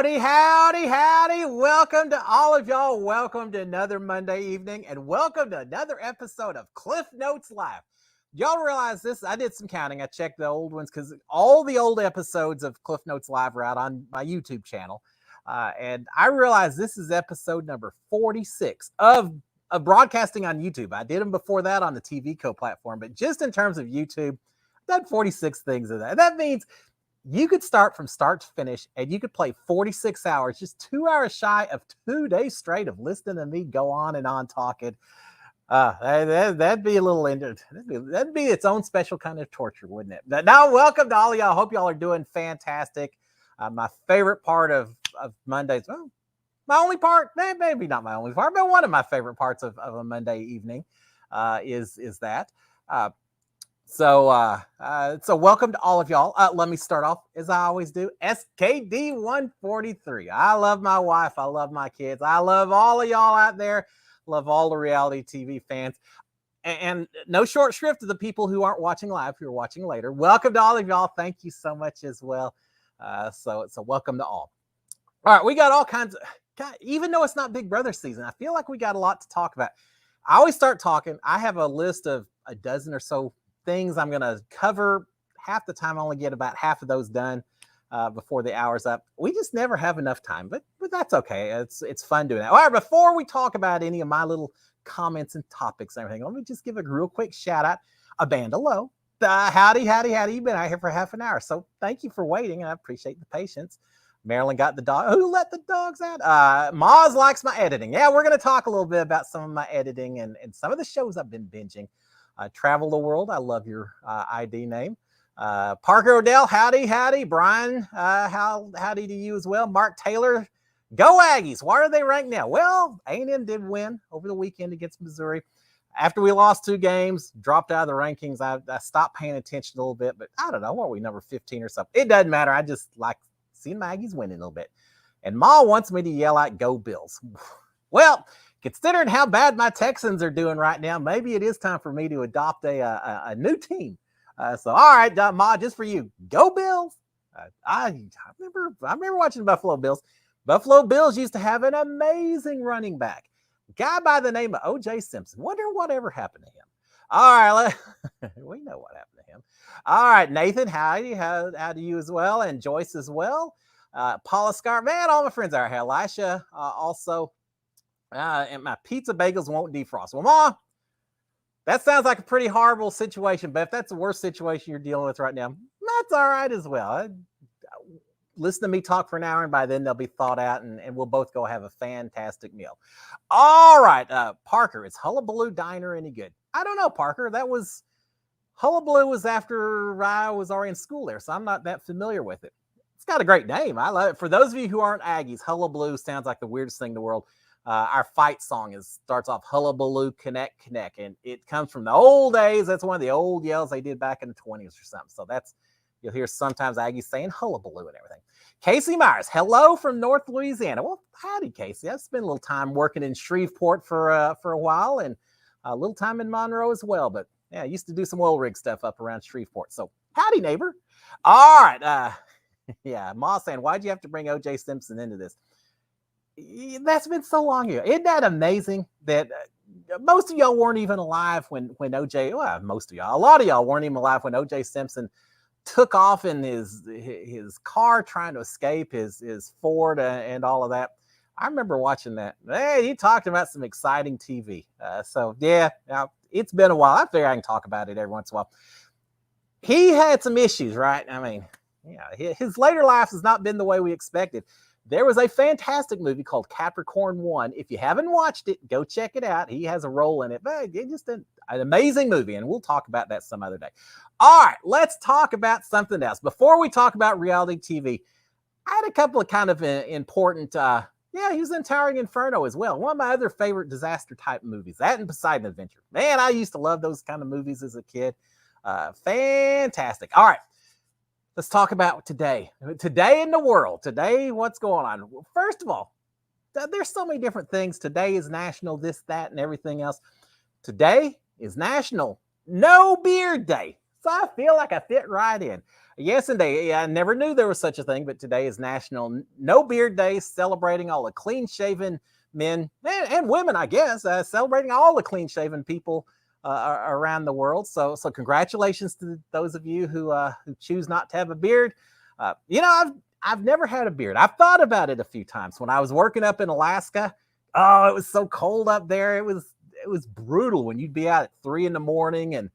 Howdy. Welcome to all of y'all. Welcome to another Monday evening and welcome to another episode of Cliff Notes Live. Y'all realize this? I did some counting. I checked the old ones because all the old episodes of Cliff Notes Live are out on my YouTube channel. And I realized this is episode number 46 of broadcasting on YouTube. I did them before that on the TV Co platform, but just in terms of YouTube, I've done 46 things of that. That means you could start from start to finish and you could play 46 hours, just 2 hours shy of 2 days straight of listening to me go on and on talking. That'd be a little, that'd be its own special kind of torture, wouldn't it? But now, welcome to all of y'all. Hope y'all are doing fantastic. My favorite part of Mondays, well, my only part, maybe not my only part, but one of my favorite parts of a Monday evening is that. So welcome to all of y'all. Let me start off as I always do. SKD143. I love my wife. I love my kids. I love all of y'all out there. Love all the reality TV fans. And no short shrift to the people who aren't watching live, who are watching later. Welcome to all of y'all. Thank you so much as well. So welcome to all. All right, we got all kinds of, God, even though it's not Big Brother season, I feel like we got a lot to talk about. I always start talking. I have a list of a dozen or so things I'm going to cover. Half the time I only get about half of those done before the hour's up. We just never have enough time, but that's okay. It's fun doing that. All right, before we talk about any of my little comments and topics and everything, let me just give a real quick shout out. Abanda Low. Howdy. You've been out here for half an hour, so thank you for waiting. I appreciate the patience. Marilyn got the dog. Who let the dogs out? Maz likes my editing. Yeah, we're going to talk a little bit about some of my editing and some of the shows I've been binging. Travel the World. I love your ID name. Parker Odell. Howdy. Brian, howdy to you as well. Mark Taylor. Go Aggies. Why are they ranked now? Well, A&M did win over the weekend against Missouri. After we lost 2 games, dropped out of the rankings, I stopped paying attention a little bit, but I don't know. What are we, number 15 or something? It doesn't matter. I just like seeing my Aggies winning a little bit. And Ma wants me to yell out, Go Bills. Well, considering how bad my Texans are doing right now, maybe it is time for me to adopt a new team. So, all right, Ma, just for you, Go Bills. I remember watching Buffalo Bills. Buffalo Bills used to have an amazing running back, guy by the name of O.J. Simpson. Wonder whatever happened to him. All right, we know what happened to him. All right, Nathan, howdy to you as well, and Joyce as well. Paula Scar, man, all my friends are here. Elisha also. And my pizza bagels won't defrost. Well, Ma, that sounds like a pretty horrible situation, but if that's the worst situation you're dealing with right now, that's all right as well. Listen to me talk for an hour, and by then they'll be thawed out, and we'll both go have a fantastic meal. All right, Parker, is Hullabaloo Diner any good? I don't know, Parker. Hullabaloo was after I was already in school there, so I'm not that familiar with it. It's got a great name. I love it. For those of you who aren't Aggies, Hullabaloo sounds like the weirdest thing in the world. Our fight song starts off Hullabaloo, Connect, and it comes from the old days. That's one of the old yells they did back in the 20s or something. So you'll hear sometimes Aggies saying Hullabaloo and everything. Casey Myers, hello from North Louisiana. Well, howdy, Casey. I've spent a little time working in Shreveport for a while, and a little time in Monroe as well. But yeah, I used to do some oil rig stuff up around Shreveport. So howdy, neighbor. All right. Yeah, Ma saying, why'd you have to bring O.J. Simpson into this? That's been so long ago. Isn't that amazing that most of y'all weren't even alive when OJ, well, most of y'all, a lot of y'all weren't even alive when OJ Simpson took off in his car trying to escape his Ford and all of that. I remember watching that. Hey, he talked about some exciting TV. So yeah, it's been a while. I figure I can talk about it every once in a while. He had some issues, right? I mean, yeah, his later life has not been the way we expected. There was a fantastic movie called Capricorn 1. If you haven't watched it, go check it out. He has a role in it. But it's just an amazing movie, and we'll talk about that some other day. All right, let's talk about something else. Before we talk about reality TV, I had a couple of kind of important, he was in Towering Inferno as well. One of my other favorite disaster-type movies, that and Poseidon Adventure. Man, I used to love those kind of movies as a kid. Fantastic. All right. Let's talk about today. Today in the world. Today, what's going on? First of all, there's so many different things. Today is national this, that, and everything else. Today is National No Beard Day. So I feel like I fit right in. Yes, indeed. I never knew there was such a thing, but today is National No Beard Day, celebrating all the clean shaven men and women, I guess, celebrating all the clean shaven people around the world. So congratulations to those of you who choose not to have a beard. I've never had a beard. I've thought about it a few times. When I was working up in Alaska, oh, it was so cold up there. It was brutal when you'd be out at 3 a.m. and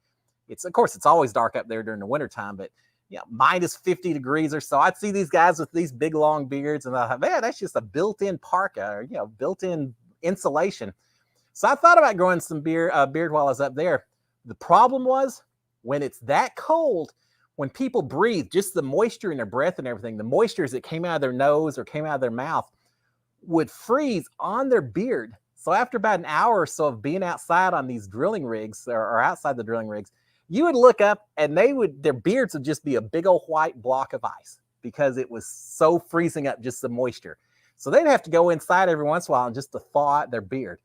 it's, of course, it's always dark up there during the wintertime, but minus 50 degrees or so. I'd see these guys with these big long beards, and I thought, man, that's just a built-in parka, or built-in insulation. So I thought about growing some beard while I was up there. The problem was when it's that cold, when people breathe, just the moisture in their breath and everything, the moistures that came out of their nose or came out of their mouth would freeze on their beard. So after about an hour or so of being outside on these drilling rigs or outside the drilling rigs, you would look up and their beards would just be a big old white block of ice because it was so freezing up just the moisture. So they'd have to go inside every once in a while and just to thaw out their beard.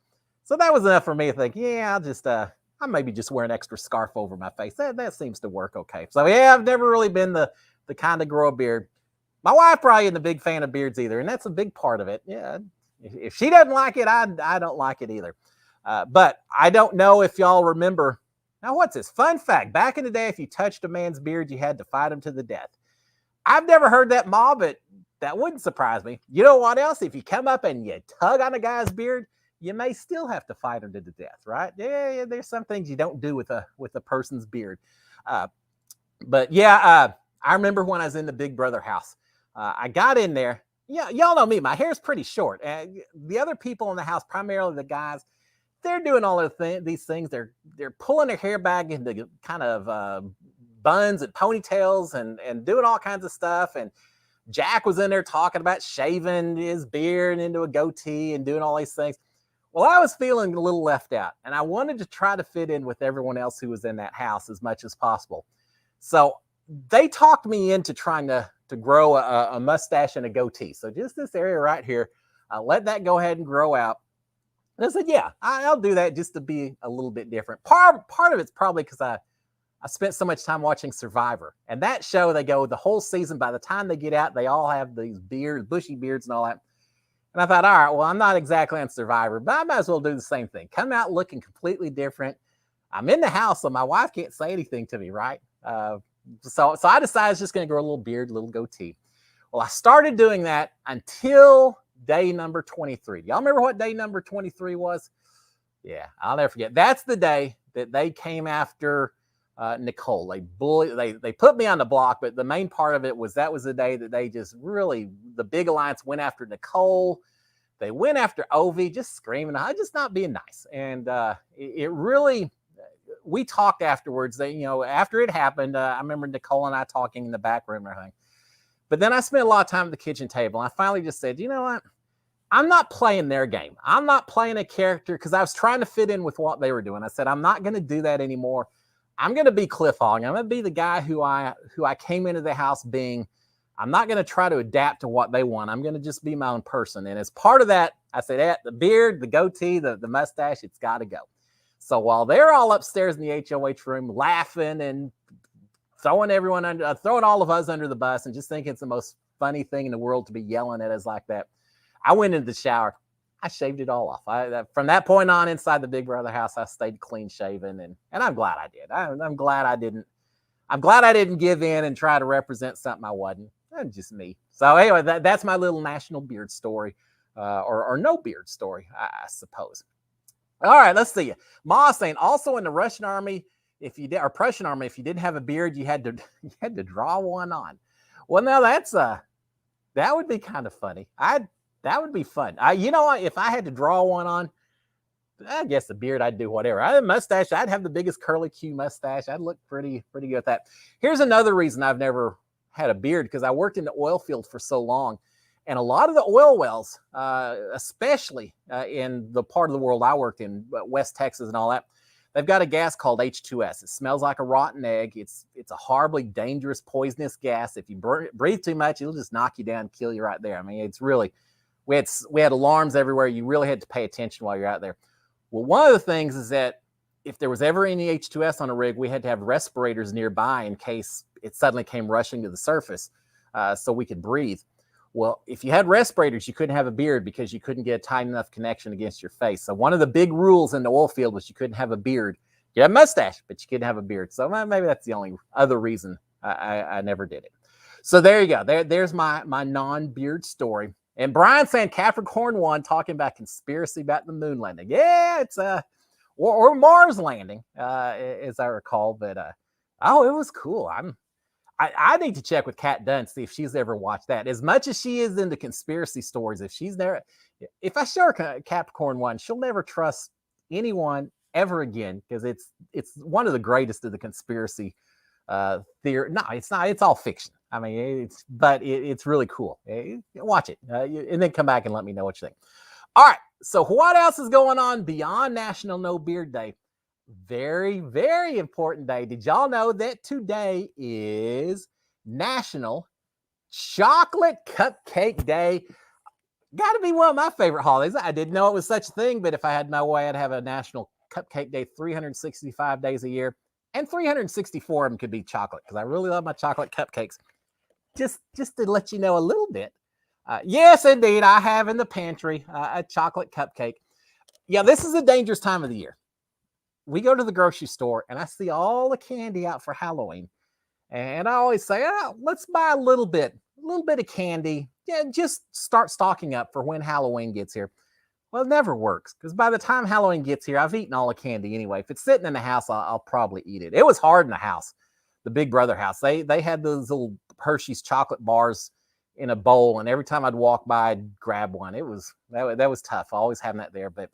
So that was enough for me to think, yeah, I maybe just wear an extra scarf over my face. That seems to work okay. So yeah, I've never really been the kind to grow a beard. My wife probably isn't a big fan of beards either, and that's a big part of it. Yeah, if she doesn't like it, I don't like it either. But I don't know if y'all remember. Now, what's this? Fun fact. Back in the day, if you touched a man's beard, you had to fight him to the death. I've never heard that, Ma, but that wouldn't surprise me. You know what else? If you come up and you tug on a guy's beard, you may still have to fight him to the death, right? Yeah, there's some things you don't do with a person's beard. But yeah, I remember when I was in the Big Brother house. I got in there. Yeah, y'all know me. My hair's pretty short. The other people in the house, primarily the guys, they're doing all of these things. They're pulling their hair back into kind of buns and ponytails and doing all kinds of stuff. And Jack was in there talking about shaving his beard into a goatee and doing all these things. Well, I was feeling a little left out, and I wanted to try to fit in with everyone else who was in that house as much as possible. So they talked me into trying to grow a mustache and a goatee. So just this area right here, let that go ahead and grow out. And I said, yeah, I'll do that just to be a little bit different. Part of it's probably because I spent so much time watching Survivor. And that show, they go the whole season. By the time they get out, they all have these beards, bushy beards and all that. And I thought, all right, well, I'm not exactly on Survivor, but I might as well do the same thing. Come out looking completely different. I'm in the house, so my wife can't say anything to me, right? So I decided I was just going to grow a little beard, a little goatee. Well, I started doing that until day number 23. Y'all remember what day number 23 was? Yeah, I'll never forget. That's the day that they came after Nicole. They put me on the block, but the main part of it was that was the day that they just really, the big alliance went after Nicole. They went after Ovi, just screaming, just not being nice. And it really, we talked afterwards. After it happened, I remember Nicole and I talking in the back room and everything. But then I spent a lot of time at the kitchen table. And I finally just said, you know what? I'm not playing their game. I'm not playing a character because I was trying to fit in with what they were doing. I said, I'm not going to do that anymore. I'm going to be Cliff Hog. I'm going to be the guy who I came into the house being. I'm not going to try to adapt to what they want. I'm going to just be my own person. And as part of that, I said, the beard, the goatee, the mustache, it's got to go. So while they're all upstairs in the HOH room laughing and throwing all of us under the bus and just thinking it's the most funny thing in the world to be yelling at us like that, I went into the shower. I shaved it all off. From that point on, inside the Big Brother house, I stayed clean shaven, and I'm glad I did. I'm glad I didn't. I'm glad I didn't give in and try to represent something I wasn't. That's just me. So anyway, that's my little national beard story, or no beard story, I suppose. All right, let's see. Ma saying also in the Russian army, Prussian army, if you didn't have a beard, you had to draw one on. Well, now that would be kind of funny. That would be fun. You know what? If I had to draw one on, I guess the beard, I'd do whatever. I had a mustache. I'd have the biggest curly Q mustache. I'd look pretty good at that. Here's another reason I've never had a beard, because I worked in the oil field for so long. And a lot of the oil wells, especially in the part of the world I worked in, West Texas and all that, they've got a gas called H2S. It smells like a rotten egg. It's a horribly dangerous, poisonous gas. If you breathe too much, it'll just knock you down and kill you right there. I mean, it's really, we had alarms everywhere. You really had to pay attention while you're out there. Well, one of the things is that if there was ever any H2S on a rig, we had to have respirators nearby in case it suddenly came rushing to the surface so we could breathe. Well, if you had respirators, you couldn't have a beard because you couldn't get a tight enough connection against your face. So one of the big rules in the oil field was you couldn't have a beard. You had a mustache, but you couldn't have a beard. So maybe that's the only other reason I never did it. So there you go. There's my non-beard story. And Brian saying Capricorn 1 talking about conspiracy about the moon landing. Yeah, it's or Mars landing, as I recall. But oh, it was cool. I need to check with Kat Dunn, see if she's ever watched that. As much as she is into conspiracy stories, if I show her Capricorn 1, she'll never trust anyone ever again, because it's one of the greatest of the conspiracy theory. No, it's not. It's all fiction. I mean, it's really cool. Watch it and then come back and let me know what you think. All right. So what else is going on beyond National No Beard Day? Very, very important day. Did y'all know that today is National Chocolate Cupcake Day? Got to be one of my favorite holidays. I didn't know it was such a thing, but if I had my way, I'd have a National Cupcake Day 365 days a year, and 364 of them could be chocolate, because I really love my chocolate cupcakes. Just to let you know a little bit. Yes, indeed, I have in the pantry a chocolate cupcake. Yeah, this is a dangerous time of the year. We go to the grocery store and I see all the candy out for Halloween. And I always say, let's buy a little bit of candy. Yeah, just start stocking up for when Halloween gets here. Well, it never works, because by the time Halloween gets here, I've eaten all the candy anyway. If it's sitting in the house, I'll probably eat it. It was hard in the house, the Big Brother house. They had those little Hershey's chocolate bars in a bowl, and every time I'd walk by, I'd grab one. That was tough, always having that there. But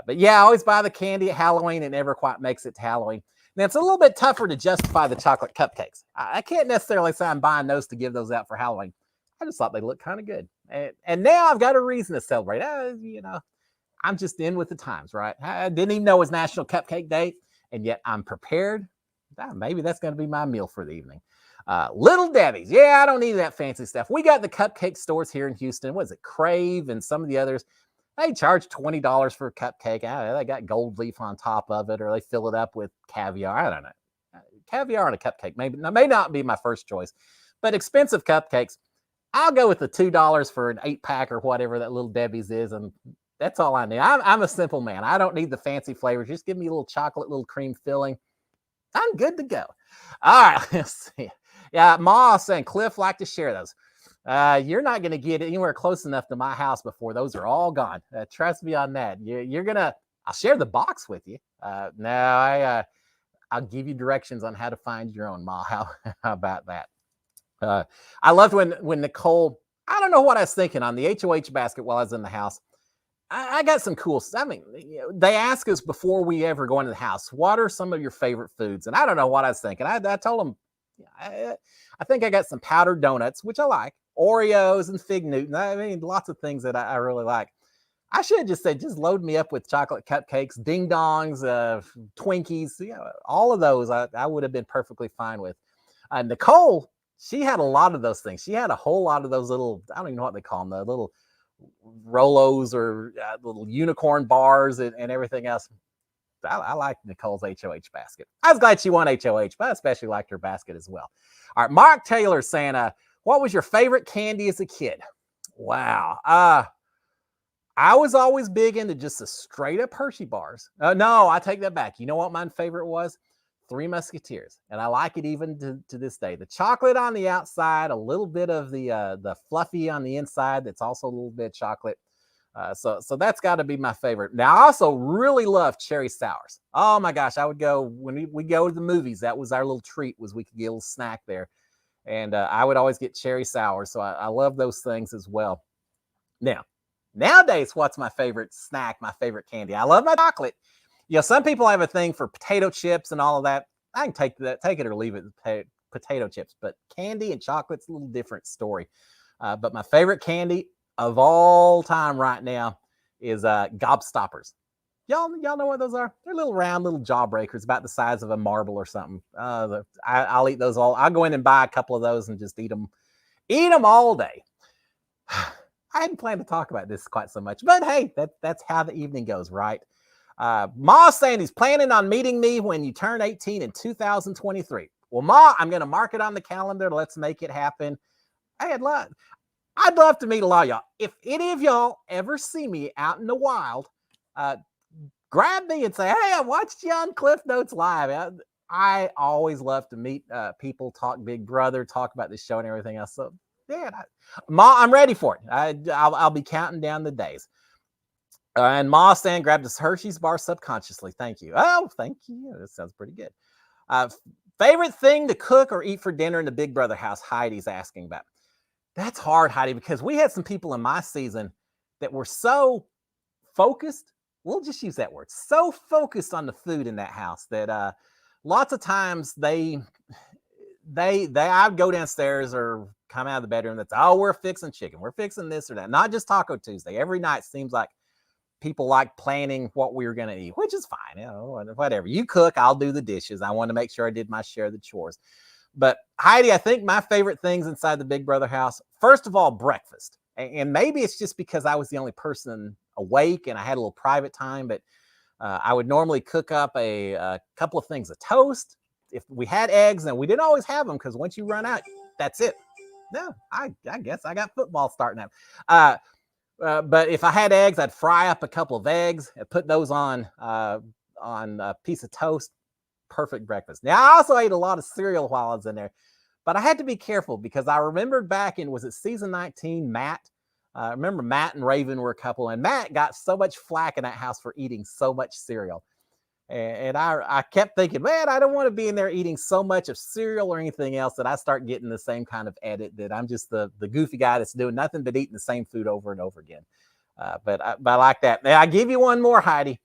yeah, I always buy the candy at Halloween. It never quite makes it to Halloween. Now, it's a little bit tougher to justify the chocolate cupcakes. I can't necessarily say I'm buying those to give those out for Halloween. I just thought they looked kind of good. And now I've got a reason to celebrate. I'm just in with the times, right? I didn't even know it was National Cupcake Day, and yet I'm prepared. Maybe that's going to be my meal for the evening. Little Debbie's. Yeah, I don't need that fancy stuff. We got the cupcake stores here in Houston. What is it? Crave and some of the others. They charge $20 for a cupcake. They got gold leaf on top of it, or they fill it up with caviar. I don't know. Caviar on a cupcake may not be my first choice, but expensive cupcakes, I'll go with the $2 for an 8-pack or whatever that Little Debbie's is, and that's all I need. I'm a simple man. I don't need the fancy flavors. Just give me a little chocolate, little cream filling. I'm good to go. All right, let's see. Yeah, Ma saying, Cliff, like to share those. You're not going to get anywhere close enough to my house before those are all gone. Trust me on that. I'll share the box with you. I'll give you directions on how to find your own, Ma. How about that? I loved when Nicole, I don't know what I was thinking on the HOH basket while I was in the house. I got some cool stuff. I mean, they ask us before we ever go into the house, what are some of your favorite foods? And I don't know what I was thinking. I told them, I think I got some powdered donuts, which I like, Oreos and Fig Newton. I mean, lots of things that I really like. I should have just said, just load me up with chocolate cupcakes, ding dongs, Twinkies, all of those I would have been perfectly fine with. Nicole, she had a lot of those things. She had a whole lot of those little, I don't even know what they call them, the little Rolos or little unicorn bars and everything else. I like Nicole's HOH basket. I was glad she won HOH, but I especially liked her basket as well. All right, Mark Taylor saying, what was your favorite candy as a kid? Wow. I was always big into just the straight up Hershey bars. No, I take that back. You know what my favorite was? Three Musketeers. And I like it even to this day. The chocolate on the outside, a little bit of the fluffy on the inside. That's also a little bit of chocolate. So that's got to be my favorite. Now, I also really love cherry sours. Oh my gosh, I would go when we go to the movies. That was our little treat, was we could get a little snack there, and I would always get cherry sours. So I love those things as well. Now, nowadays, what's my favorite snack? My favorite candy? I love my chocolate. Some people have a thing for potato chips and all of that. I can take it or leave it. Potato chips, but candy and chocolate's a little different story. But my favorite candy of all time right now is Gobstoppers. Y'all know what those are? They're little round, little jawbreakers, about the size of a marble or something. I'll eat those all. I'll go in and buy a couple of those and just eat them all day. I hadn't planned to talk about this quite so much, but hey, that's how the evening goes, right? Ma's saying he's planning on meeting me when you turn 18 in 2023. Well, Ma, I'm going to mark it on the calendar. Let's make it happen. I'd love to meet a lot of y'all. If any of y'all ever see me out in the wild, grab me and say, hey, I watched you on Cliff Notes Live. I always love to meet people, talk Big Brother, talk about this show and everything else. So, yeah, Ma, I'm ready for it. I'll be counting down the days. And Ma saying, grab this Hershey's bar subconsciously. Thank you. Oh, thank you. That sounds pretty good. Favorite thing to cook or eat for dinner in the Big Brother house? Heidi's asking about. That's hard, Heidi, because we had some people in my season that were so focused. We'll just use that word. So focused on the food in that house that lots of times I'd go downstairs or come out of the bedroom. That's, oh, we're fixing chicken. We're fixing this or that. Not just Taco Tuesday. Every night seems like people like planning what we were going to eat, which is fine. You know, whatever. You cook, I'll do the dishes. I want to make sure I did my share of the chores. But Heidi, I think my favorite things inside the Big Brother house, first of all, breakfast. And maybe it's just because I was the only person awake and I had a little private time, but I would normally cook up a couple of things of toast. If we had eggs, and we didn't always have them because once you run out, that's it. No, I guess I got football starting up. But if I had eggs, I'd fry up a couple of eggs and put those on a piece of toast. Perfect breakfast. Now, I also ate a lot of cereal while I was in there, but I had to be careful because I remembered back in, was it season 19, Matt? I remember Matt and Raven were a couple, and Matt got so much flack in that house for eating so much cereal. And I kept thinking, man, I don't want to be in there eating so much of cereal or anything else that I start getting the same kind of edit that I'm just the goofy guy that's doing nothing but eating the same food over and over again. But I like that. Now, I give you one more, Heidi.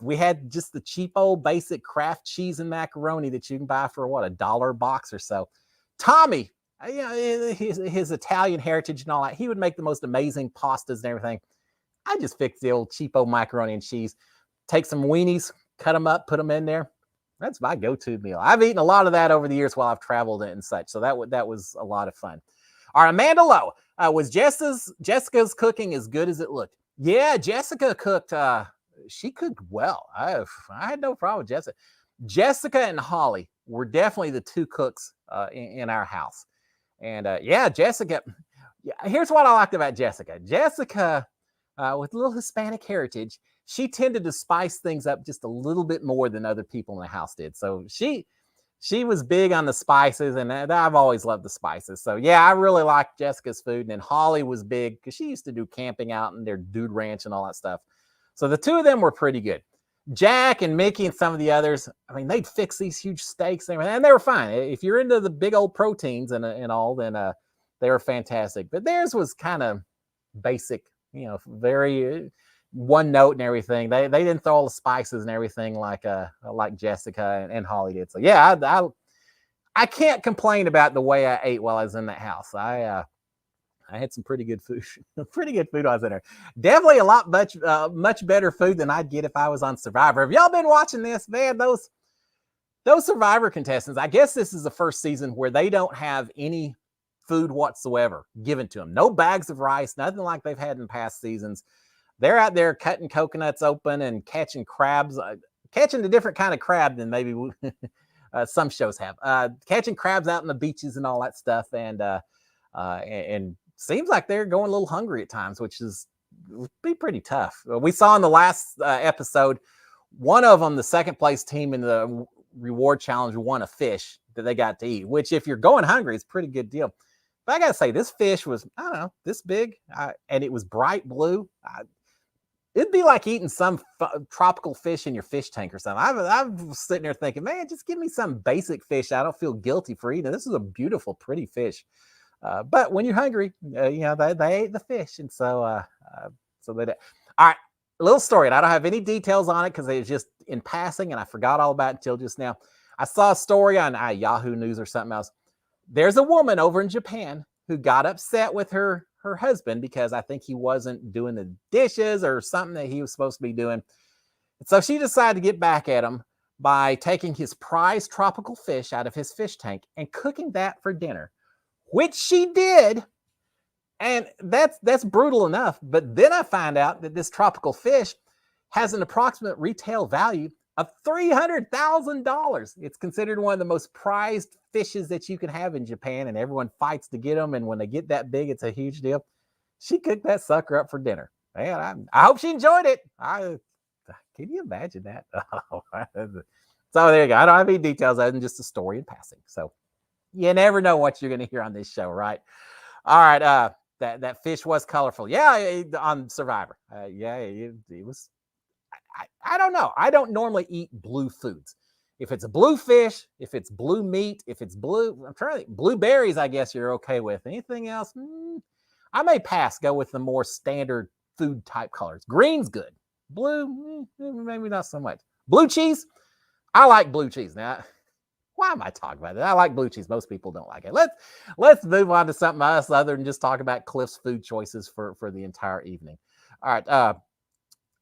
We had just the cheap old basic Kraft cheese and macaroni that you can buy for what, $1 a box or so. Tommy, you know, his Italian heritage and all that, he would make the most amazing pastas and everything. I just fix the old cheap old macaroni and cheese, take some weenies, cut them up, put them in there. That's my go-to meal. I've eaten a lot of that over the years while I've traveled and such. So that was a lot of fun. All right, Amanda Lowe, was Jessica's cooking as good as it looked? Yeah, Jessica cooked. She cooked well. I had no problem with Jessica. Jessica and Holly were definitely the two cooks in our house. And yeah, Jessica. Yeah, here's what I liked about Jessica. Jessica, with a little Hispanic heritage, she tended to spice things up just a little bit more than other people in the house did. So she was big on the spices, and I've always loved the spices. So yeah, I really liked Jessica's food. And then Holly was big because she used to do camping out in their dude ranch and all that stuff. So the two of them were pretty good. Jack and Mickey and some of the others, I mean, they'd fix these huge steaks and they were fine. If you're into the big old proteins and all, then they were fantastic. But theirs was kind of basic, you know, very one note and everything. They didn't throw all the spices and everything like Jessica and Holly did. So yeah, I can't complain about the way I ate while I was in that house. I had some pretty good food, while I was in there. Definitely a lot much better food than I'd get if I was on Survivor. Have y'all been watching this, man? Those Survivor contestants, I guess this is the first season where they don't have any food whatsoever given to them. No bags of rice, nothing like they've had in past seasons. They're out there cutting coconuts open and catching crabs, catching a different kind of crab than maybe some shows have. Catching crabs out on the beaches and all that stuff, and seems like they're going a little hungry at times, which would be pretty tough. We saw in the last episode, one of them, the second place team in the reward challenge, won a fish that they got to eat, which if you're going hungry, it's a pretty good deal. But I got to say, this fish was, I don't know, this big, and it was bright blue. It'd be like eating some tropical fish in your fish tank or something. I was sitting there thinking, man, just give me some basic fish. I don't feel guilty for eating it. This is a beautiful, pretty fish. But when you're hungry, you know, they ate the fish. And so they did. All right, a little story. And I don't have any details on it because it was just in passing and I forgot all about it until just now. I saw a story on Yahoo News or something else. There's a woman over in Japan who got upset with her husband because I think he wasn't doing the dishes or something that he was supposed to be doing. And so she decided to get back at him by taking his prized tropical fish out of his fish tank and cooking that for dinner, which she did. And that's brutal enough. But then I find out that this tropical fish has an approximate retail value of $300,000. It's considered one of the most prized fishes that you can have in Japan, and everyone fights to get them. And when they get that big, it's a huge deal. She cooked that sucker up for dinner. Man, I hope she enjoyed it. Can you imagine that? So there you go. I don't have any details other than just a story in passing. So you never know what you're going to hear on this show, right? All right. That fish was colorful. Yeah, on Survivor. Yeah, it was. I don't know. I don't normally eat blue foods. If it's a blue fish, if it's blue meat, if it's blue, I'm trying to think. Blueberries, I guess you're okay with. Anything else? I may pass. Go with the more standard food type colors. Green's good. Blue, maybe not so much. Blue cheese. I like blue cheese. Now, why am I talking about it? I like blue cheese. Most people don't like it. Let's move on to something else other than just talk about Cliff's food choices for the entire evening. All right.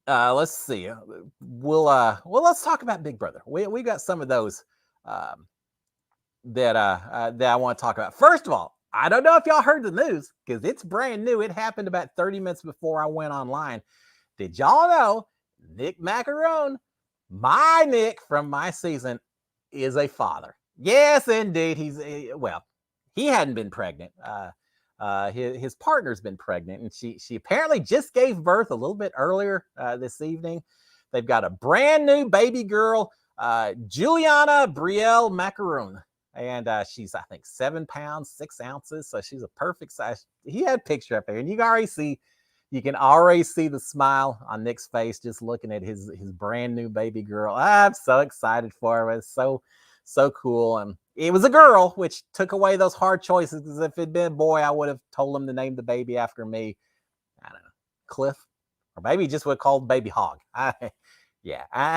Let's see. Let's talk about Big Brother. We got some of those that I want to talk about. First of all, I don't know if y'all heard the news because it's brand new. It happened about 30 minutes before I went online. Did y'all know Nick Macaron, my Nick from my season, is a father? Yes, indeed. He hadn't been pregnant. His partner's been pregnant, and she apparently just gave birth a little bit earlier this evening. They've got a brand new baby girl, Juliana Brielle Macaron, and she's, I think, 7 pounds 6 ounces, so she's a perfect size. He had a picture up there, and you can already see the smile on Nick's face just looking at his brand new baby girl. I'm so excited for her. It's so cool. And it was a girl, which took away those hard choices, because if it'd been a boy, I would have told him to name the baby after me. I don't know, Cliff, or maybe just would have called baby Hog. I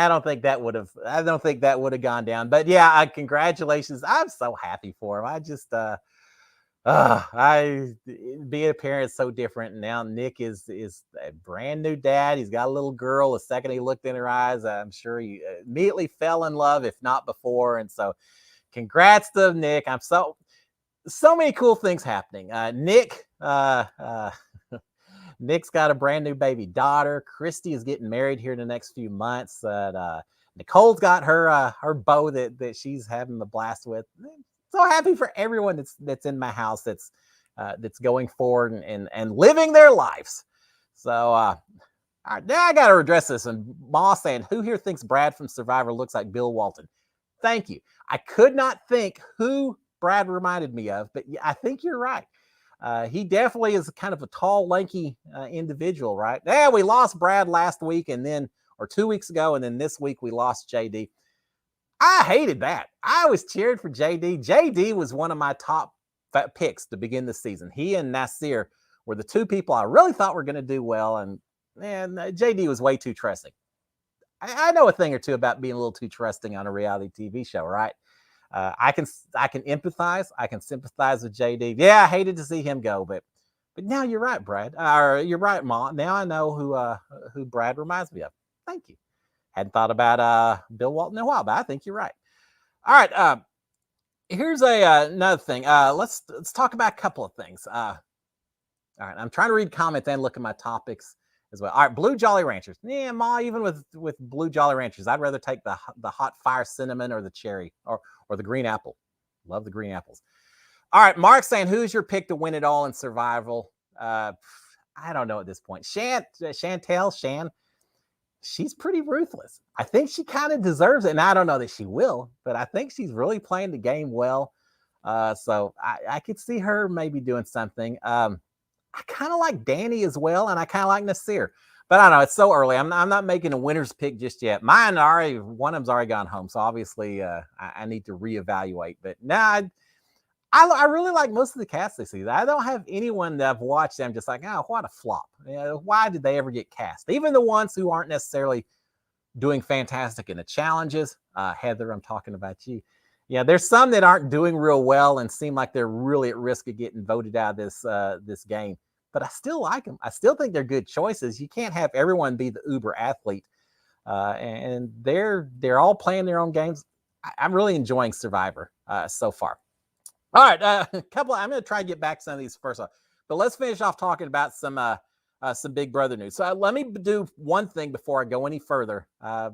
don't think that would have gone down. But yeah, congratulations. I'm so happy for him. I just being a parent is so different. And now Nick is a brand new dad. He's got a little girl. The second he looked in her eyes, I'm sure he immediately fell in love, if not before. And so congrats to Nick. I'm so many cool things happening. Nick's got a brand new baby daughter. Christy is getting married here in the next few months. Nicole's got her beau that she's having a blast with. So happy for everyone that's in my house that's going forward and living their lives. So all right, now I got to address this. And Ma saying, who here thinks Brad from Survivor looks like Bill Walton? Thank you. I could not think who Brad reminded me of, but I think you're right. He definitely is kind of a tall, lanky individual, right? Yeah, we lost Brad last week or 2 weeks ago, and then this week we lost JD. I hated that. I was cheered for JD. JD was one of my top picks to begin the season. He and Nasir were the two people I really thought were going to do well, and JD was way too trusting. I know a thing or two about being a little too trusting on a reality TV show, right? I can empathize. I can sympathize with JD. Yeah, I hated to see him go, but now you're right, Brad. You're right, Ma. Now I know who Brad reminds me of. Thank you. Hadn't thought about Bill Walton in a while, but I think you're right. All right. Here's another thing. Let's talk about a couple of things. All right. I'm trying to read comments and look at my topics as well. All right. Blue Jolly Ranchers. Yeah, Ma, even with Blue Jolly Ranchers, I'd rather take the hot fire cinnamon or the cherry or the green apple. Love the green apples. All right. Mark saying, who's your pick to win it all in survival? I don't know at this point. Shan. She's pretty ruthless. I think she kind of deserves it. And I don't know that she will, but I think she's really playing the game well. So I could see her maybe doing something. I kind of like Danny as well, and I kind of like Nasir. But I don't know. It's so early. I'm not making a winner's pick just yet. One of them's already gone home. So obviously I need to reevaluate. But now I really like most of the cast this season. I don't have anyone that I've watched. I'm just like, oh, what a flop. Why did they ever get cast? Even the ones who aren't necessarily doing fantastic in the challenges. Heather, I'm talking about you. Yeah, there's some that aren't doing real well and seem like they're really at risk of getting voted out of this game. But I still like them. I still think they're good choices. You can't have everyone be the uber athlete. And they're all playing their own games. I'm really enjoying Survivor so far. All right, I'm going to try to get back to some of these first off. But let's finish off talking about some some Big Brother news. So let me do one thing before I go any further,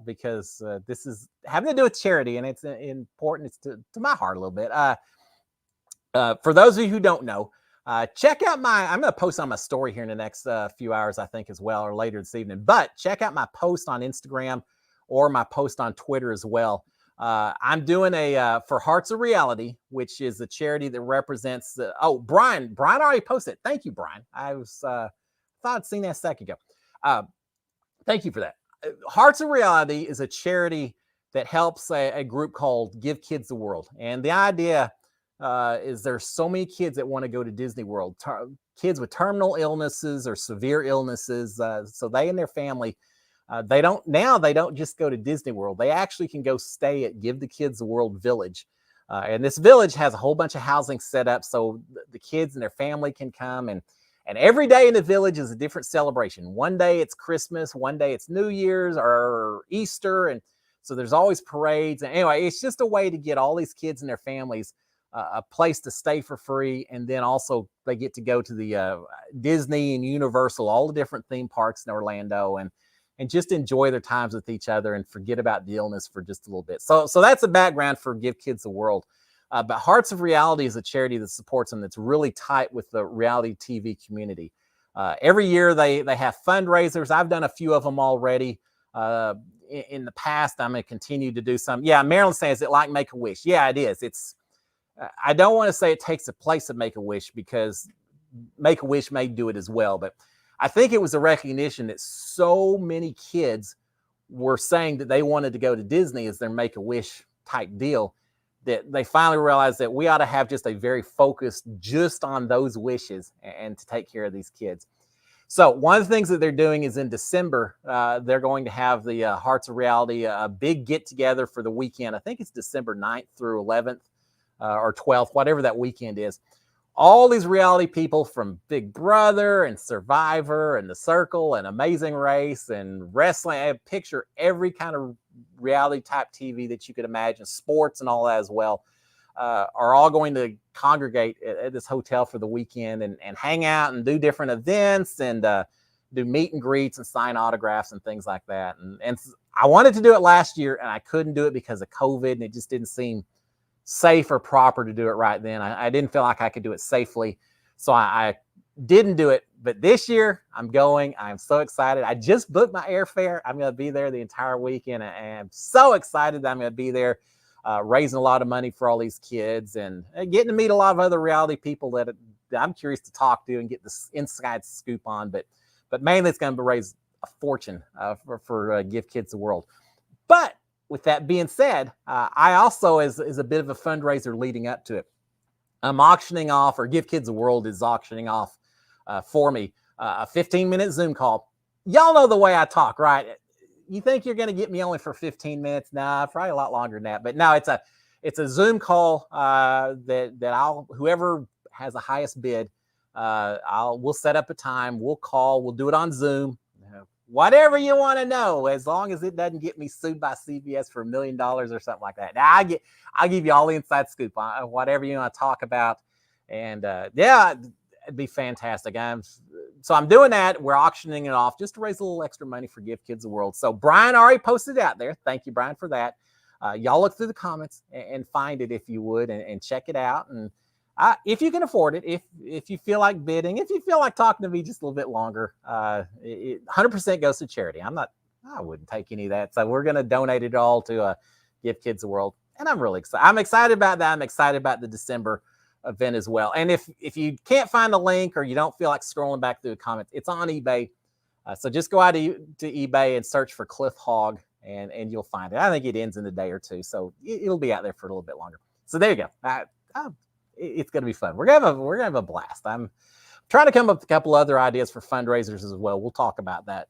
because this is having to do with charity, and it's important. It's to my heart a little bit. For those of you who don't know, check out I'm going to post on my story here in the next few hours, I think, as well, or later this evening. But check out my post on Instagram or my post on Twitter as well. I'm doing a for Hearts of Reality, which is a charity that represents. Brian already posted it. Thank you, Brian. I was thought I'd seen that a second ago. Thank you for that. Hearts of Reality is a charity that helps a group called Give Kids the World, and the idea is there's so many kids that want to go to Disney World, kids with terminal illnesses or severe illnesses. So they and their family, they don't just go to Disney World. They actually can go stay at Give the Kids the World Village. And this village has a whole bunch of housing set up so the kids and their family can come. And every day in the village is a different celebration. One day it's Christmas, one day it's New Year's or Easter. And so there's always parades. And anyway, it's just a way to get all these kids and their families a place to stay for free. And then also they get to go to the Disney and Universal, all the different theme parks in Orlando, and just enjoy their times with each other and forget about the illness for just a little bit. So that's the background for Give Kids the World. But Hearts of Reality is a charity that supports them, that's really tight with the reality TV community. Every year they have fundraisers. I've done a few of them already. In the past, I'm going to continue to do some. Yeah, Marilyn says, is it like Make-A-Wish? Yeah, it is. I don't want to say it takes the place of Make-A-Wish, because Make-A-Wish may do it as well. But I think it was a recognition that so many kids were saying that they wanted to go to Disney as their Make-A-Wish type deal, that they finally realized that we ought to have just a very focused just on those wishes and to take care of these kids. So one of the things that they're doing is in December, they're going to have the Hearts of Reality, a big get together for the weekend. I think it's December 9th through 11th. Or 12th, whatever that weekend is. All these reality people from Big Brother and Survivor and The Circle and Amazing Race and wrestling, I picture every kind of reality type TV that you could imagine, sports and all that as well, are all going to congregate at this hotel for the weekend and hang out and do different events and do meet and greets and sign autographs and things like that. And I wanted to do it last year and I couldn't do it because of COVID, and it just didn't seem safe or proper to do it right then. I didn't feel like I could do it safely, so I didn't do it. But this year I'm going. I'm so excited. I just booked my airfare. I'm going to be there the entire weekend, and I'm so excited that I'm going to be there, raising a lot of money for all these kids and getting to meet a lot of other reality people that I'm curious to talk to and get this inside scoop on. But mainly it's going to raise a fortune for Give Kids the World. But with that being said, I also, as a bit of a fundraiser leading up to it, I'm auctioning off, or Give Kids the World is auctioning off for me, a 15-minute Zoom call. Y'all know the way I talk, right? You think you're going to get me only for 15 minutes? Nah, probably a lot longer than that. But no, it's a Zoom call that whoever has the highest bid, we'll set up a time. We'll call. We'll do it on Zoom. Whatever you want to know, as long as it doesn't get me sued by CBS for $1 million or something like that. Now, I'll give you all the inside scoop on whatever you want to talk about. And yeah, it'd be fantastic. I'm doing that. We're auctioning it off just to raise a little extra money for Give Kids the World. So Brian already posted it out there. Thank you, Brian, for that. Y'all look through the comments and find it if you would, and check it out. And if you can afford it, if you feel like bidding, if you feel like talking to me just a little bit longer, 100% goes to charity. I wouldn't take any of that. So we're going to donate it all to Give Kids the World. And I'm really excited. I'm excited about that. I'm excited about the December event as well. And if you can't find the link, or you don't feel like scrolling back through the comments, it's on eBay. So just go out to eBay and search for Cliff Hog, and you'll find it. I think it ends in a day or two. So it'll be out there for a little bit longer. So there you go. It's going to be fun. We're going to have a blast. I'm trying to come up with a couple other ideas for fundraisers as well. We'll talk about that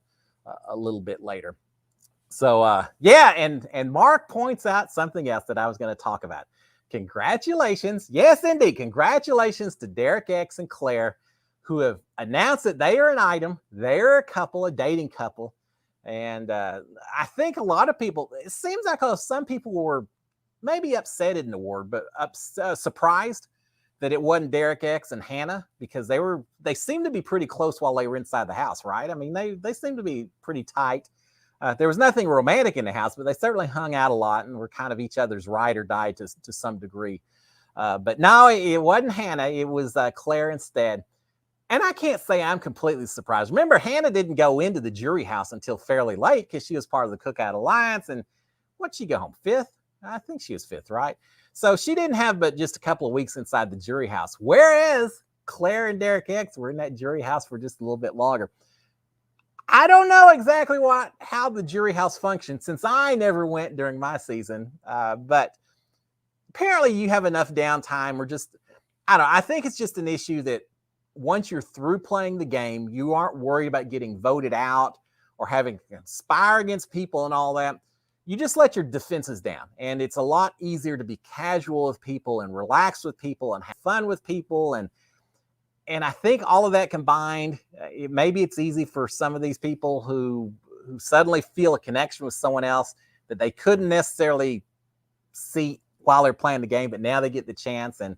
a little bit later. So yeah, and Mark points out something else that I was going to talk about. Congratulations. Yes, indeed. Congratulations to Derek X and Claire, who have announced that they are an item. They're a couple, a dating couple. And I think a lot of people, it seems like some people were maybe upset in the word, but surprised that it wasn't Derek X and Hannah, because they seemed to be pretty close while they were inside the house, right? I mean, they seemed to be pretty tight. There was nothing romantic in the house, but they certainly hung out a lot and were kind of each other's ride or die to some degree. But no, it wasn't Hannah. It was Claire instead. And I can't say I'm completely surprised. Remember, Hannah didn't go into the jury house until fairly late because she was part of the Cookout Alliance. And what'd she go home? 5th? I think she was 5th, right? So she didn't have but just a couple of weeks inside the jury house. Whereas Claire and Derek X were in that jury house for just a little bit longer. I don't know exactly how the jury house functions, since I never went during my season. But apparently you have enough downtime, or just, I don't know. I think it's just an issue that once you're through playing the game, you aren't worried about getting voted out or having to conspire against people and all that. You just let your defenses down, and it's a lot easier to be casual with people and relax with people and have fun with people. And I think all of that combined, maybe it's easy for some of these people who suddenly feel a connection with someone else that they couldn't necessarily see while they're playing the game, but now they get the chance. And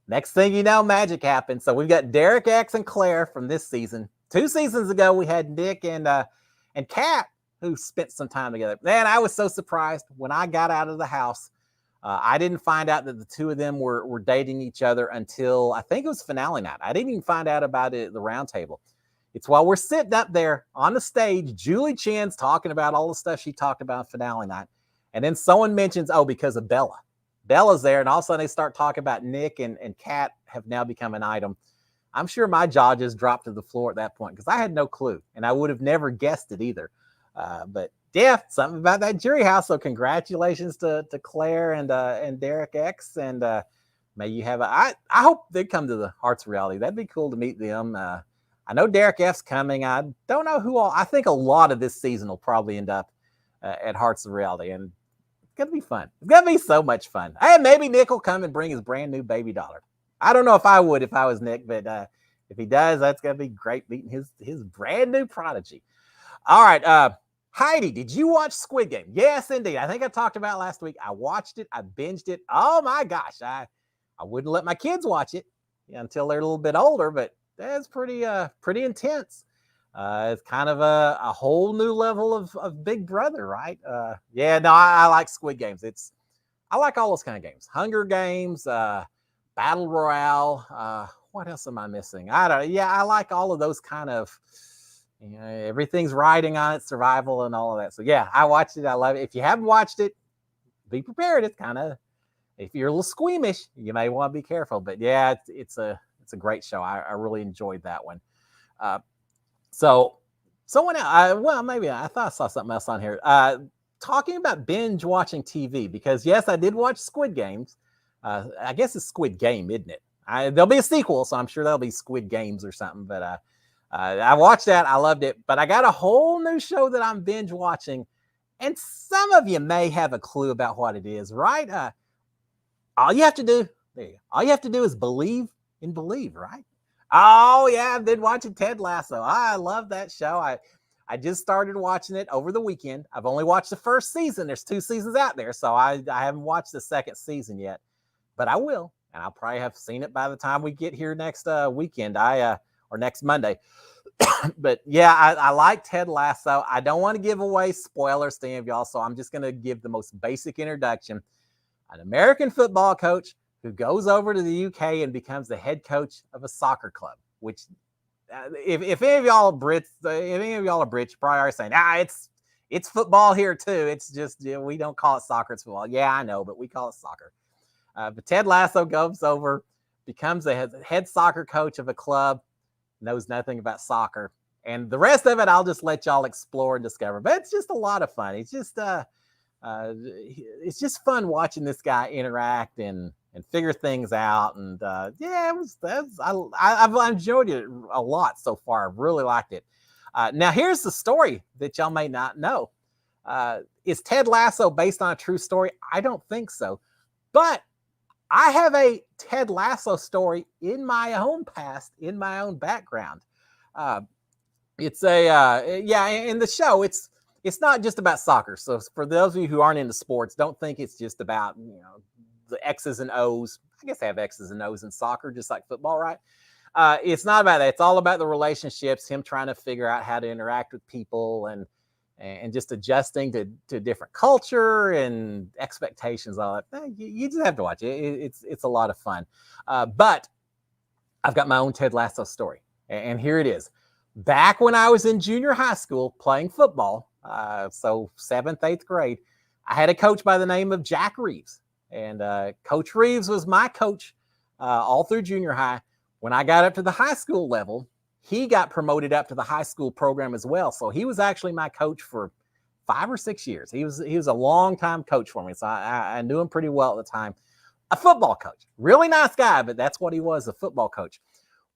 next thing you know, magic happens. So we've got Derek X and Claire from this season. 2 seasons ago, we had Nick and Kat, who spent some time together. Man, I was so surprised when I got out of the house. I didn't find out that the 2 of them were dating each other until I think it was finale night. I didn't even find out about it at the round table. It's while we're sitting up there on the stage, Julie Chen's talking about all the stuff she talked about finale night. And then someone mentions, because of Bella. Bella's there, and all of a sudden they start talking about Nick and Kat have now become an item. I'm sure my jaw just dropped to the floor at that point because I had no clue, and I would have never guessed it either. But yeah, something about that jury house. So congratulations to Claire and Derek X, and may you have I hope they come to the Hearts of Reality. That'd be cool to meet them. I know Derek F's coming. I don't know who all. I think a lot of this season will probably end up at Hearts of Reality, and it's gonna be fun. It's gonna be so much fun. Hey, maybe Nick will come and bring his brand new baby daughter. I don't know if I would if I was Nick, but if he does, that's gonna be great meeting his brand new prodigy. All right, Heidi, did you watch Squid Game? Yes, indeed. I think I talked about it last week. I watched it. I binged it. Oh my gosh, I wouldn't let my kids watch it until they're a little bit older, but that's pretty intense. It's kind of a whole new level of Big Brother, right? Yeah, no, I like Squid Games. I like all those kind of games. Hunger Games, Battle Royale. What else am I missing? I don't know. Yeah, I like all of those kind of, everything's riding on it, survival and all of that. So yeah, I watched it. I love it. If you haven't watched it, be prepared. It's kind of, if you're a little squeamish, you may want to be careful. But yeah, it's a great show. I really enjoyed that one. So someone else, maybe I thought I saw something else on here. Talking about binge watching TV, because yes, I did watch Squid Games. I guess it's Squid Game, isn't it? There'll be a sequel, so I'm sure there'll be Squid Games or something. But I watched that. I loved it. But I got a whole new show that I'm binge watching, and some of you may have a clue about what it is, right? All you have to do is believe and believe, right? Oh yeah, I've been watching Ted Lasso. I love that show. I just started watching it over the weekend. I've only watched the first season. There's 2 seasons out there, so I haven't watched the second season yet, but I will, and I'll probably have seen it by the time we get here next weekend. Or next Monday. But yeah, I like Ted Lasso. I don't want to give away spoilers to any of y'all, so I'm just going to give the most basic introduction. An American football coach who goes over to the UK and becomes the head coach of a soccer club, which if any of y'all are Brits, you probably are saying, it's football here too. It's just, we don't call it soccer, it's football. Yeah, I know, but we call it soccer. But Ted Lasso goes over, becomes the head soccer coach of a club, knows nothing about soccer, and the rest of it I'll just let y'all explore and discover. But it's just a lot of fun. It's just fun watching this guy interact and figure things out. And yeah, I've enjoyed it a lot so far. I've really liked it. Now here's the story that y'all may not know. Is Ted Lasso based on a true story? I don't think so, but I have a Ted Lasso story in my own past, in my own background. It's in the show, it's not just about soccer. So for those of you who aren't into sports, don't think it's just about, the X's and O's. I guess they have X's and O's in soccer, just like football, right? It's not about that. It's all about the relationships, him trying to figure out how to interact with people and just adjusting to different culture and expectations, all that. You just have to watch it. It's a lot of fun. But I've got my own Ted Lasso story. And here it is. Back when I was in junior high school playing football, so 7th, 8th grade, I had a coach by the name of Jack Reeves. And Coach Reeves was my coach all through junior high. When I got up to the high school level, he got promoted up to the high school program as well. So he was actually my coach for 5 or 6 years. He was a long-time coach for me. So I knew him pretty well at the time. A football coach. Really nice guy, but that's what he was, a football coach.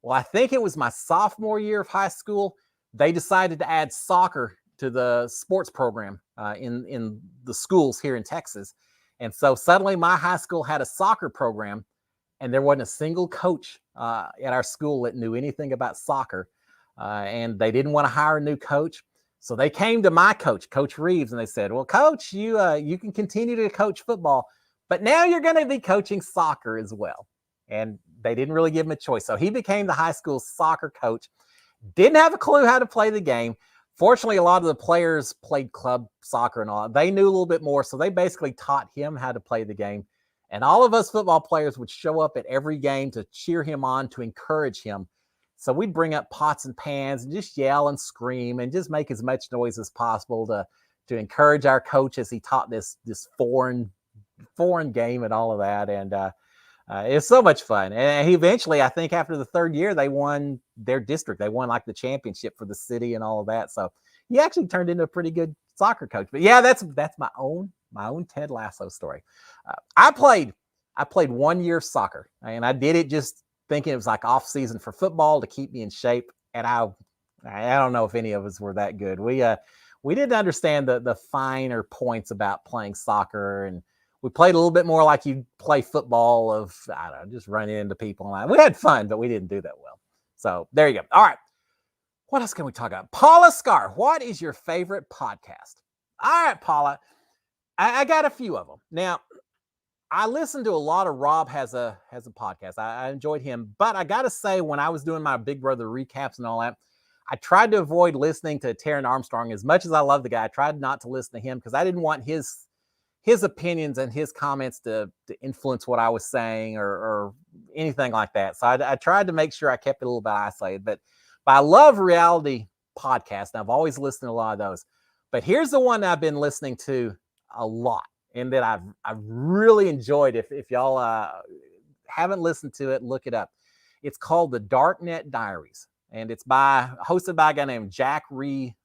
Well, I think it was my sophomore year of high school, they decided to add soccer to the sports program in the schools here in Texas. And so suddenly my high school had a soccer program, and there wasn't a single coach at our school that knew anything about soccer. And they didn't want to hire a new coach. So they came to my coach, Coach Reeves, and they said, well, Coach, you can continue to coach football, but now you're going to be coaching soccer as well. And they didn't really give him a choice. So he became the high school soccer coach. Didn't have a clue how to play the game. Fortunately, a lot of the players played club soccer and all. They knew a little bit more, so they basically taught him how to play the game. And all of us football players would show up at every game to cheer him on, to encourage him. So we'd bring up pots and pans and just yell and scream and just make as much noise as possible to encourage our coach as he taught this foreign game and all of that. And it's so much fun. And he eventually, I think after the 3rd year, they won their district. They won like the championship for the city and all of that. So he actually turned into a pretty good soccer coach. But yeah, that's my own Ted Lasso story. I played 1 year of soccer, and I did it just thinking it was like off season for football to keep me in shape. And I don't know if any of us were that good. We didn't understand the finer points about playing soccer, and we played a little bit more like you play football of, I don't know, just running into people. We had fun, but we didn't do that well. So there you go. All right. What else can we talk about? Paula Scar, what is your favorite podcast? All right, Paula. I got a few of them. Now, I listened to a lot of Rob has a podcast. I enjoyed him. But I got to say, when I was doing my Big Brother recaps and all that, I tried to avoid listening to Taron Armstrong. As much as I love the guy, I tried not to listen to him because I didn't want his opinions and his comments to influence what I was saying or anything like that. So I tried to make sure I kept it a little bit isolated. But I love reality podcasts, and I've always listened to a lot of those. But here's the one I've been listening to a lot, and that I've really enjoyed. If y'all haven't listened to it, look it up. It's called the Darknet Diaries, and it's hosted by a guy named Jack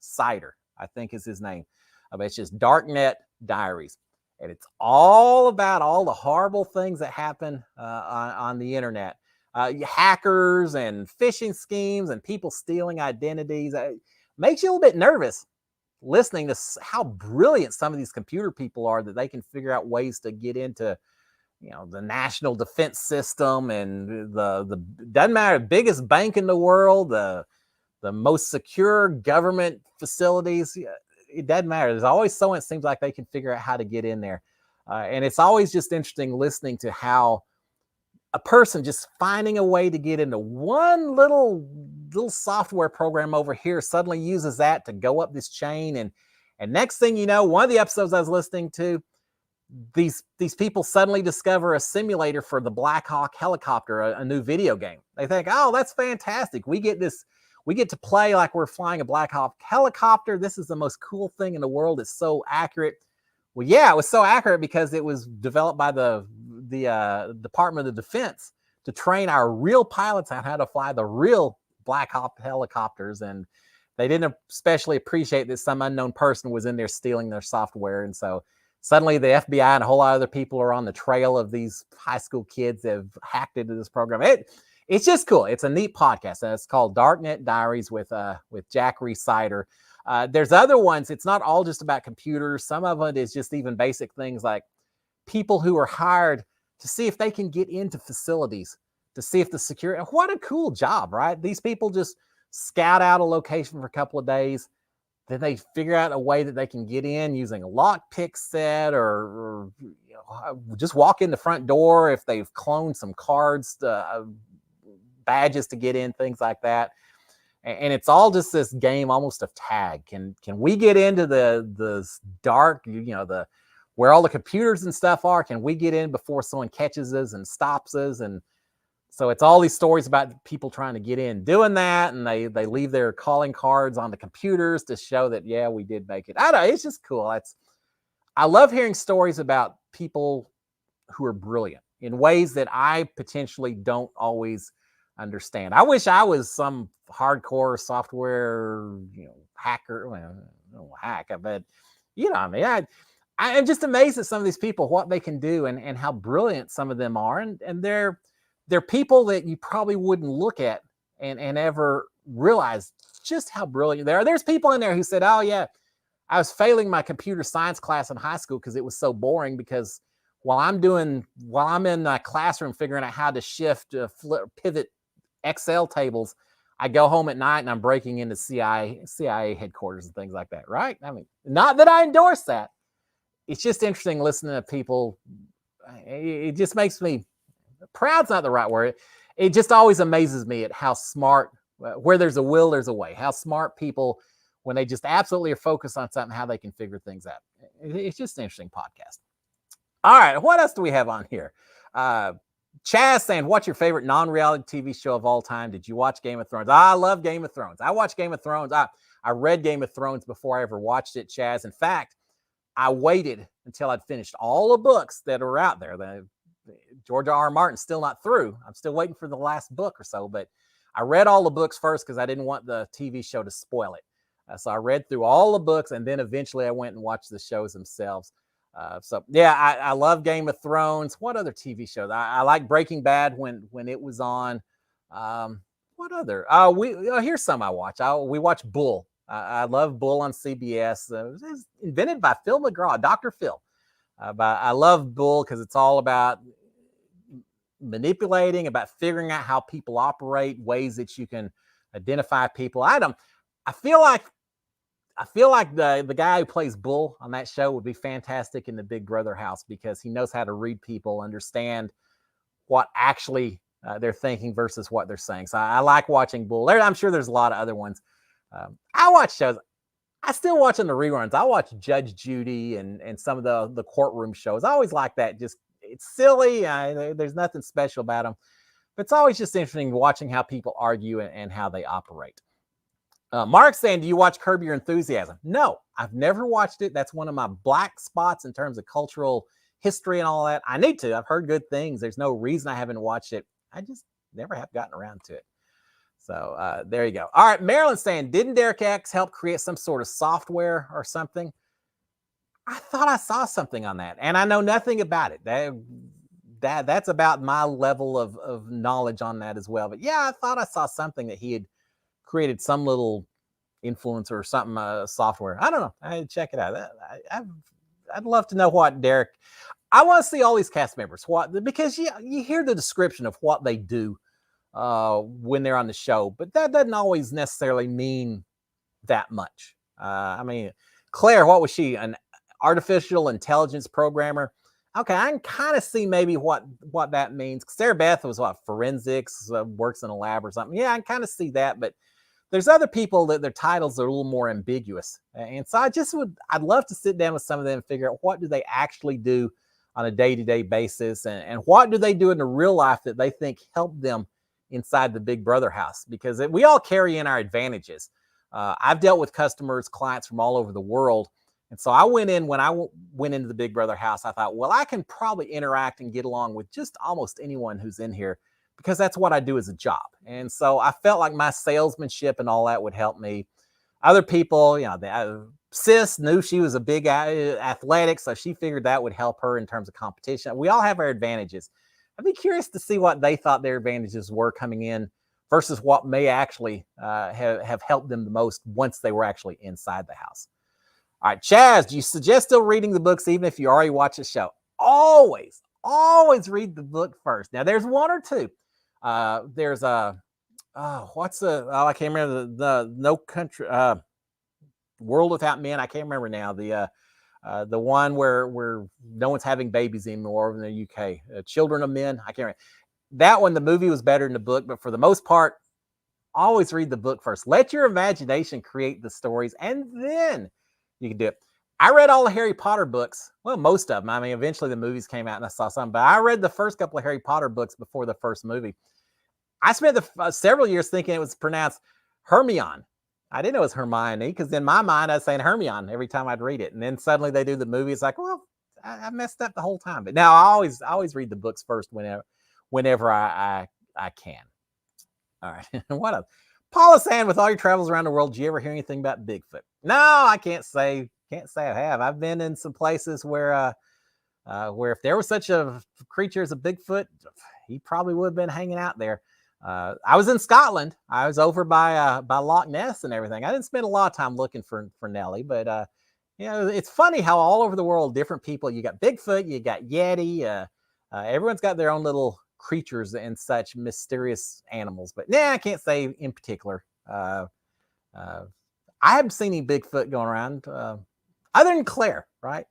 Sider, I think is his name. But it's just Darknet Diaries. And it's all about all the horrible things that happen on the internet. Hackers and phishing schemes and people stealing identities. Makes you a little bit nervous listening to how brilliant some of these computer people are, that they can figure out ways to get into, the national defense system and the doesn't matter, biggest bank in the world, the most secure government facilities. It doesn't matter. There's always someone, it seems like, they can figure out how to get in there. And it's always just interesting listening to how a person just finding a way to get into one little software program over here suddenly uses that to go up this chain. And next thing you know, one of the episodes I was listening to, these people suddenly discover a simulator for the Black Hawk helicopter, a new video game. They think, oh, that's fantastic. We get to play like we're flying a Black Hawk helicopter. This is the most cool thing in the world. It's so accurate. Well, yeah, it was so accurate because it was developed by the Department of Defense to train our real pilots on how to fly the real Black Hawk helicopters. And they didn't especially appreciate that some unknown person was in there stealing their software. And so suddenly the FBI and a whole lot of other people are on the trail of these high school kids that have hacked into this program. It's just cool. It's a neat podcast, and it's called Darknet Diaries with Jack Sider. There's other ones. It's not all just about computers. Some of it is just even basic things like people who are hired to see if they can get into facilities, to see if the security. What a cool job, right? These people just scout out a location for a couple of days. Then they figure out a way that they can get in using a lockpick set or just walk in the front door if they've cloned some cards, badges to get in, things like that. And it's all just this game almost of tag. Can we get into the dark, the where all the computers and stuff are? Can we get in before someone catches us and stops us? And so it's all these stories about people trying to get in doing that, and they leave their calling cards on the computers to show that, yeah, we did make it. I don't know, it's just cool. I love hearing stories about people who are brilliant in ways that I potentially don't always understand. I wish I was some hardcore software, hacker. Well, I don't hack, but I mean, I'm just amazed at some of these people, what they can do, and how brilliant some of them are. And they're people that you probably wouldn't look at and ever realize just how brilliant they are. There's people in there who said, oh yeah, I was failing my computer science class in high school because it was so boring, because while I'm in my classroom figuring out how to shift, pivot Excel tables, I go home at night and I'm breaking into CIA headquarters and things like that, right? I mean, not that I endorse that. It's just interesting listening to people. It just makes me, proud's not the right word. It just always amazes me at how smart, where there's a will, there's a way. How smart people, when they just absolutely are focused on something, how they can figure things out. It's just an interesting podcast. All right, what else do we have on here? Chaz saying, what's your favorite non-reality TV show of all time? Did you watch Game of Thrones? I love Game of Thrones. I watched Game of Thrones. I read Game of Thrones before I ever watched it, Chaz. In fact, I waited until I'd finished all the books that are out there. The George R. Martin's still not through. I'm still waiting for the last book or so, but I read all the books first because I didn't want the TV show to spoil it. So I read through all the books, and then eventually I went and watched the shows themselves. So yeah, I love Game of Thrones. What other TV shows? I like Breaking Bad when it was on. What other? Here's some I watch. We watch Bull. I love Bull on CBS. It was invented by Phil McGraw, Dr. Phil. But I love Bull because it's all about manipulating, about figuring out how people operate, ways that you can identify people. I feel like the guy who plays Bull on that show would be fantastic in the Big Brother house, because he knows how to read people, understand what actually they're thinking versus what they're saying. So I like watching Bull. I'm sure there's a lot of other ones. I watch shows. I still watching the reruns. I watch Judge Judy and some of the courtroom shows. I always like that. Just, it's silly. There's nothing special about them, but it's always just interesting watching how people argue and how they operate. Mark's saying, do you watch Curb Your Enthusiasm? No, I've never watched it. That's one of my black spots in terms of cultural history and all that. I need to. I've heard good things. There's no reason I haven't watched it. I just never have gotten around to it. So there you go. All right, Marilyn's saying, didn't Derek X help create some sort of software or something? I thought I saw something on that, and I know nothing about it. That's about my level of knowledge on that as well. But yeah, I thought I saw something that he had created, some little influencer or something, software. I don't know. I'd check it out. I'd love to know what Derek. I want to see all these cast members, because you hear the description of what they do when they're on the show, but that doesn't always necessarily mean that much. I mean, Claire, what was she? An artificial intelligence programmer? Okay, I can kind of see maybe what that means. Sarah Beth was forensics, works in a lab or something. Yeah, I can kind of see that, but there's other people that their titles are a little more ambiguous. And so I'd love to sit down with some of them and figure out what do they actually do on a day-to-day basis, and what do they do in the real life that they think help them inside the Big Brother house, because we all carry in our advantages. I've dealt with customers, clients from all over the world. And so when I went into the Big Brother house, I thought, well, I can probably interact and get along with just almost anyone who's in here, because that's what I do as a job. And so I felt like my salesmanship and all that would help me. Other people, Sis knew she was a big athletic, so she figured that would help her in terms of competition. We all have our advantages. I'd be curious to see what they thought their advantages were coming in versus what may actually have helped them the most once they were actually inside the house. All right, Chaz, do you suggest still reading the books even if you already watched the show? Always read the book first. Now, there's one or two. There's I can't remember the No Country, World Without Men. I can't remember now. The one where no one's having babies anymore in the UK. Children of Men. I can't remember. That one, the movie was better than the book, but for the most part, always read the book first. Let your imagination create the stories, and then you can do it. I read all the Harry Potter books. Well, most of them. I mean, eventually the movies came out and I saw some, but I read the first couple of Harry Potter books before the first movie. I spent several years thinking it was pronounced Hermione. I didn't know it was Hermione, because in my mind I was saying Hermione every time I'd read it, and then suddenly they do the movie. It's like, well, I messed up the whole time. But now I always read the books first whenever I can. All right. What else? Paula saying, with all your travels around the world, did you ever hear anything about Bigfoot? No, I can't say I have. I've been in some places where if there was such a creature as a Bigfoot, he probably would have been hanging out there. I was in Scotland. I was over by Loch Ness and everything. I didn't spend a lot of time looking for Nellie, but it's funny how all over the world, different people. You got Bigfoot, you got Yeti. Everyone's got their own little creatures and such mysterious animals. But I can't say in particular. I haven't seen any Bigfoot going around, other than Claire, right?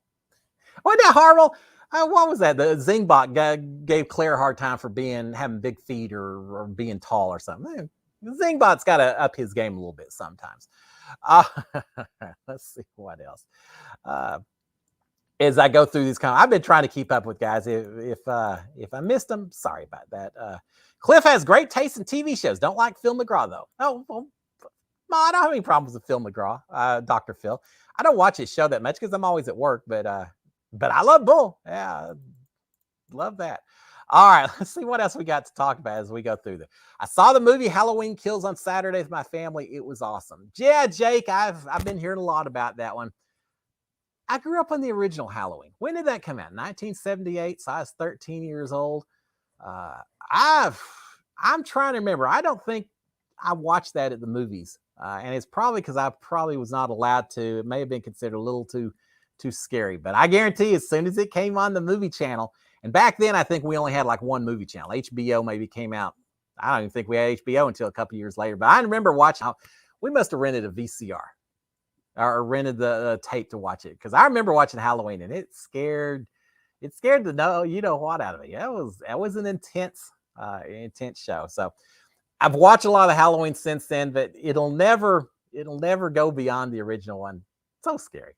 Wasn't that horrible? What was that? The Zingbot gave Claire a hard time for having big feet or being tall or something. Zingbot's got to up his game a little bit sometimes. Let's see what else. As I go through these I've been trying to keep up with guys. If I missed them, sorry about that. Cliff has great taste in TV shows. Don't like Phil McGraw though. Oh, well, I don't have any problems with Phil McGraw, Dr. Phil. I don't watch his show that much because I'm always at work, but I love Bull. Yeah, love that. All right, let's see what else we got to talk about as we go through this. I saw the movie Halloween Kills on Saturday with my family. It was awesome. Yeah, Jake, I've been hearing a lot about that one. I grew up on the original Halloween. When did that come out? 1978, so I was 13 years old. I'm trying to remember. I don't think I watched that at the movies, and it's probably because I probably was not allowed to. It may have been considered a little too scary, but I guarantee as soon as it came on the movie channel, and back then I think we only had like one movie channel. HBO maybe came out. I don't even think we had HBO until a couple years later, but I remember watching. We must have rented a VCR or rented the tape to watch it, because I remember watching Halloween and it scared the what out of me. That was an intense show. So I've watched a lot of the Halloween since then, but it'll never go beyond the original one. So scary.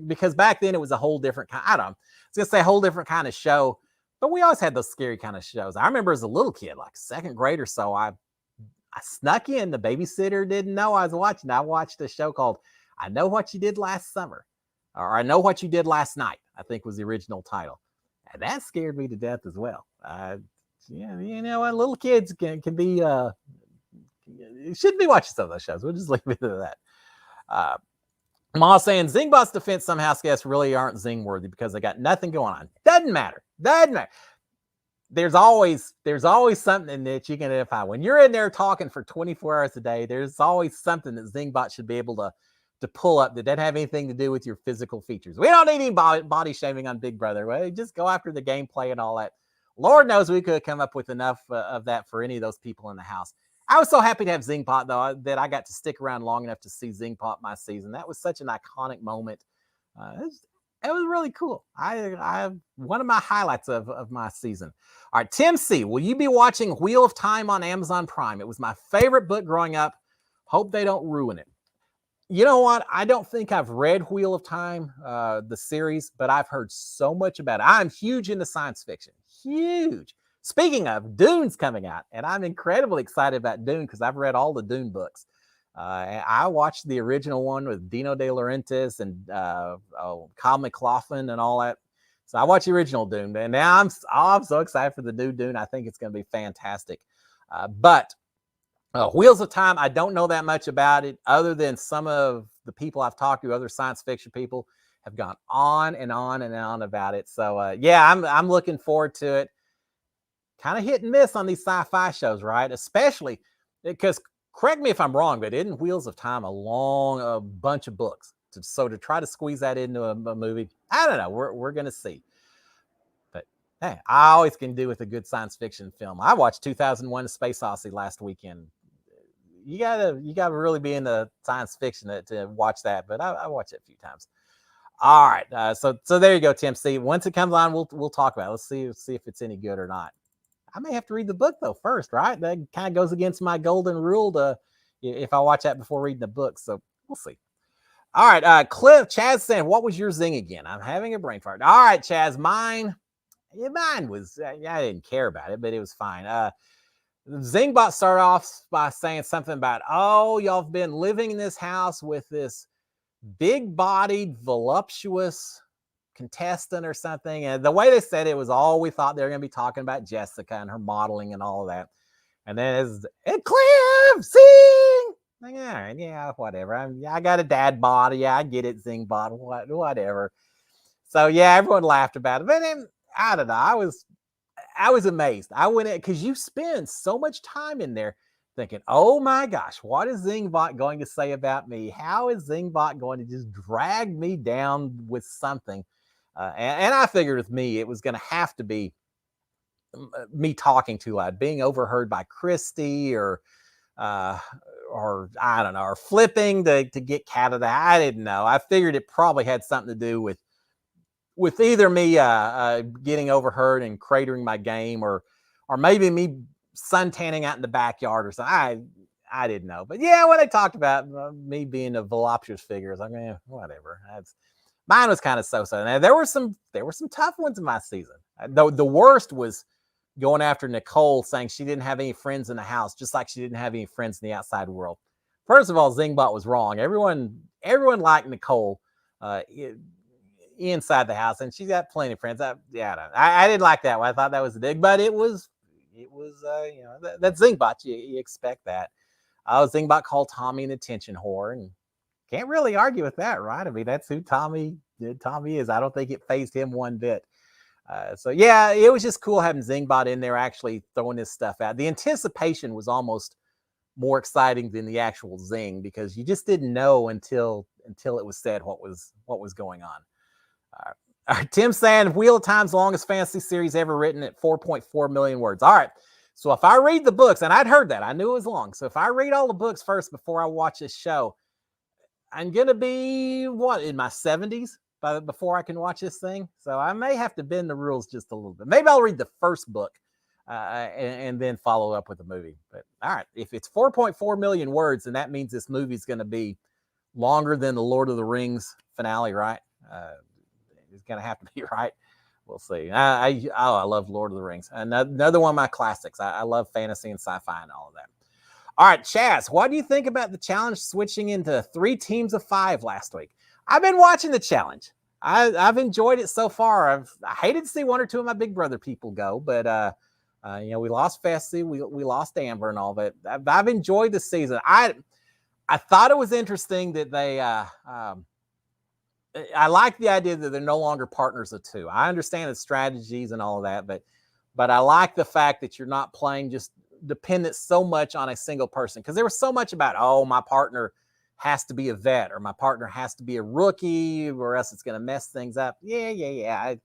Because back then it was a whole different kind. I was gonna say a whole different kind of show, but we always had those scary kind of shows. I remember as a little kid, like second grade or so, I snuck in. The babysitter didn't know I was watching. I watched a show called I Know What You Did Last Summer, or I Know What You Did Last Night, I think was the original title. And that scared me to death as well. Little kids can be, you shouldn't be watching some of those shows. We'll just leave it at that. Ma saying Zingbot's defense somehow guests really aren't Zing worthy because they got nothing going on. Doesn't matter. There's always something that you can identify. When you're in there talking for 24 hours a day, there's always something that Zingbot should be able to pull up that doesn't have anything to do with your physical features. We don't need any body shaming on Big Brother. We just go after the gameplay and all that. Lord knows we could have come up with enough of that for any of those people in the house. I was so happy to have Zingpot, though, that I got to stick around long enough to see Zingpot my season. That was such an iconic moment. It was really cool. I one of my highlights of my season. All right, Tim C. Will you be watching Wheel of Time on Amazon Prime? It was my favorite book growing up. Hope they don't ruin it. You know what? I don't think I've read Wheel of Time, the series, but I've heard so much about it. I'm huge into science fiction. Huge. Speaking of, Dune's coming out, and I'm incredibly excited about Dune because I've read all the Dune books. I watched the original one with Dino De Laurentiis and Kyle MacLachlan and all that. So I watched the original Dune, and now I'm so excited for the new Dune. I think it's going to be fantastic. But Wheels of Time, I don't know that much about it, other than some of the people I've talked to, other science fiction people, have gone on and on and on about it. So I'm looking forward to it. Kind of hit and miss on these sci-fi shows, right? Especially because, correct me if I'm wrong, but isn't Wheels of Time a bunch of books? So to try to squeeze that into a movie, I don't know. We're going to see. But hey, I always can do with a good science fiction film. I watched 2001: A Space Odyssey last weekend. You gotta really be into science fiction to watch that, but I watched it a few times. All right. So there you go, Tim. See, once it comes on, we'll talk about it. Let's see if it's any good or not. I may have to read the book though first, right? That kind of goes against my golden rule to if I watch that before reading the book. So we'll see. All right, Cliff, Chaz saying, what was your zing again? I'm having a brain fart. All right, Chaz, mine was, I didn't care about it, but it was fine. Zingbot started off by saying something about, oh, y'all have been living in this house with this big-bodied, voluptuous contestant or something. And the way they said it was all we thought they were going to be talking about Jessica and her modeling and all of that. And then it's Cliff, sing! Like, all right, yeah, whatever. I got a dad body. Yeah, I get it, Zingbot, whatever. So, yeah, everyone laughed about it. But then, I don't know. I was amazed. I went in because you spend so much time in there thinking, oh my gosh, what is Zingbot going to say about me? How is Zingbot going to just drag me down with something? And I figured with me, it was going to have to be me talking too loud, being overheard by Christy or I don't know, or flipping to get cat of that. I didn't know. I figured it probably had something to do with either me getting overheard and cratering my game, or maybe me suntanning out in the backyard or something. I didn't know. But yeah, when they talked about me being a voluptuous figure, I was like, whatever. Mine was kind of so-so. Now there were some tough ones in my season. The worst was going after Nicole, saying she didn't have any friends in the house, just like she didn't have any friends in the outside world. First of all, Zingbot was wrong. Everyone liked Nicole inside the house, and she's got plenty of friends. I didn't like that one. I thought that was a dig, but it was that's Zingbot. You expect that. Zingbot called Tommy an attention whore, and can't really argue with that, right? I mean, that's who Tommy is. I don't think it fazed him one bit. So yeah, it was just cool having Zingbot in there actually throwing this stuff out. The anticipation was almost more exciting than the actual zing, because you just didn't know until it was said what was going on. All right, Tim saying, Wheel of Time's longest fantasy series ever written at 4.4 million words. All right, so if I read the books, and I'd heard that, I knew it was long. So if I read all the books first before I watch this show, I'm going to be, in my 70s before I can watch this thing. So I may have to bend the rules just a little bit. Maybe I'll read the first book and then follow up with the movie. But all right, if it's 4.4 million words, then that means this movie's going to be longer than the Lord of the Rings finale, right? It's going to have to be, right? We'll see. I love Lord of the Rings. Another one of my classics. I love fantasy and sci-fi and all of that. All right, Chaz, what do you think about the challenge switching into 3 teams of 5 last week? I've been watching the challenge. I've enjoyed it so far. I hated to see 1 or 2 of my Big Brother people go, but we lost Fessy, we lost Amber and all that. I've enjoyed the season. I thought it was interesting that they. I like the idea that they're no longer partners of 2. I understand the strategies and all of that, but I like the fact that you're not playing just dependent so much on a single person, because there was so much about, oh, my partner has to be a vet, or my partner has to be a rookie, or else it's going to mess things up. Yeah.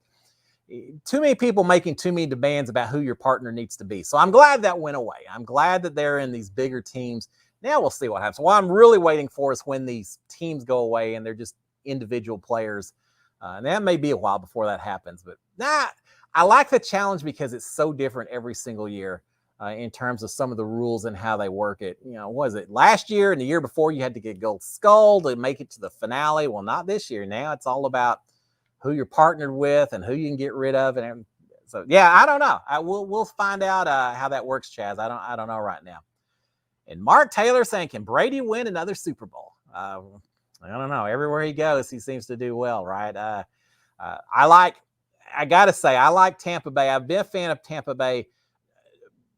Too many people making too many demands about who your partner needs to be. So I'm glad that went away. I'm glad that they're in these bigger teams. Now we'll see what happens. What I'm really waiting for is when these teams go away and they're just individual players. And that may be a while before that happens. But I like the challenge because it's so different every single year. In terms of some of the rules and how they work it. Was it last year and the year before you had to get Gold Skull to make it to the finale? Well, not this year. Now it's all about who you're partnered with and who you can get rid of. And so, yeah, I don't know. We'll find out how that works, Chaz. I don't know right now. And Mark Taylor saying, can Brady win another Super Bowl? I don't know. Everywhere he goes, he seems to do well, right? I got to say, I like Tampa Bay. I've been a fan of Tampa Bay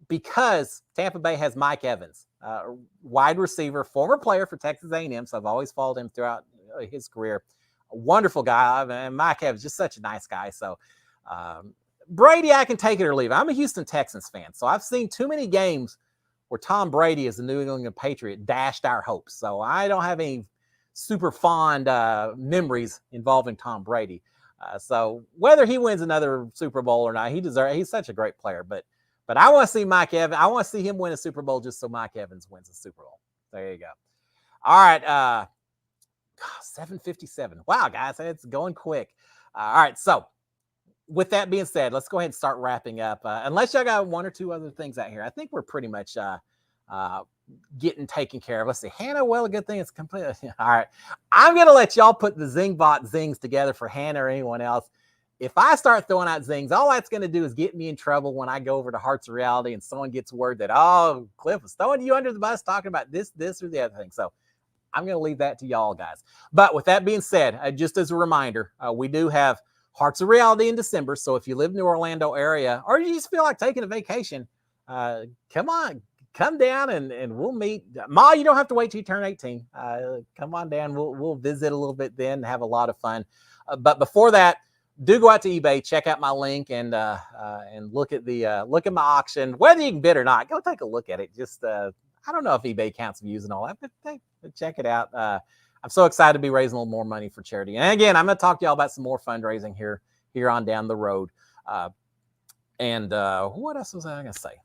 because Tampa Bay has Mike Evans, wide receiver, former player for Texas A&M, so I've always followed him throughout his career. A wonderful guy, and Mike Evans, just such a nice guy. So Brady, I can take it or leave it. I'm a Houston Texans fan, so I've seen too many games where Tom Brady as a New England Patriot dashed our hopes. So I don't have any super fond memories involving Tom Brady. So whether he wins another Super Bowl or not, he's such a great player, but I want to see Mike Evans. I want to see him win a Super Bowl just so Mike Evans wins a Super Bowl. There you go. All right. 7:57. Wow, guys, it's going quick. All right, so with that being said, let's go ahead and start wrapping up. Unless y'all got one or two other things out here, I think we're pretty much getting taken care of. Let's see, Hannah. Well, a good thing it's completely all right. I'm gonna let y'all put the Zingbot zings together for Hannah or anyone else. If I start throwing out zings, all that's going to do is get me in trouble when I go over to Hearts of Reality and someone gets word that, oh, Cliff was throwing you under the bus talking about this, or the other thing. So I'm going to leave that to y'all guys. But with that being said, just as a reminder, we do have Hearts of Reality in December. So if you live in the Orlando area or you just feel like taking a vacation, come on, come down and we'll meet. Ma, you don't have to wait till you turn 18. Come on down. We'll visit a little bit then and have a lot of fun. But before that, do go out to eBay, check out my link, and look at my auction. Whether you can bid or not, go take a look at it. Just I don't know if eBay counts views and all that, but check it out. I'm so excited to be raising a little more money for charity. And again, I'm going to talk to y'all about some more fundraising here on down the road. What else was I going to say?